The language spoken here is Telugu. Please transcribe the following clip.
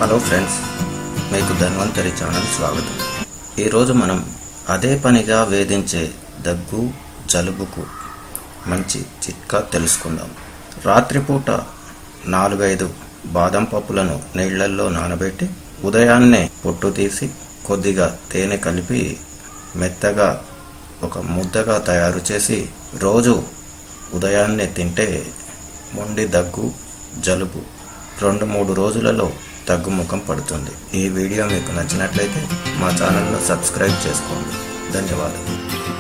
హలో ఫ్రెండ్స్, మీకు ధన్వంతరి ఛానల్ స్వాగతం. ఈరోజు మనం అదే పనిగా వేధించే దగ్గు జలుబుకు మంచి చిట్కా తెలుసుకుందాం. రాత్రిపూట 4-5 బాదం పప్పులను నీళ్లల్లో నానబెట్టి ఉదయాన్నే పొట్టు తీసి కొద్దిగా తేనె కలిపి మెత్తగా ఒక ముద్దగా తయారు చేసి రోజు ఉదయాన్నే తింటే మొండి దగ్గు జలుబు 2-3 రోజులలో తగ్గుముఖం పడుతుంది. ఈ వీడియో మీకు నచ్చినట్లయితే మా ఛానల్ను సబ్స్క్రైబ్ చేసుకోండి. ధన్యవాదాలు.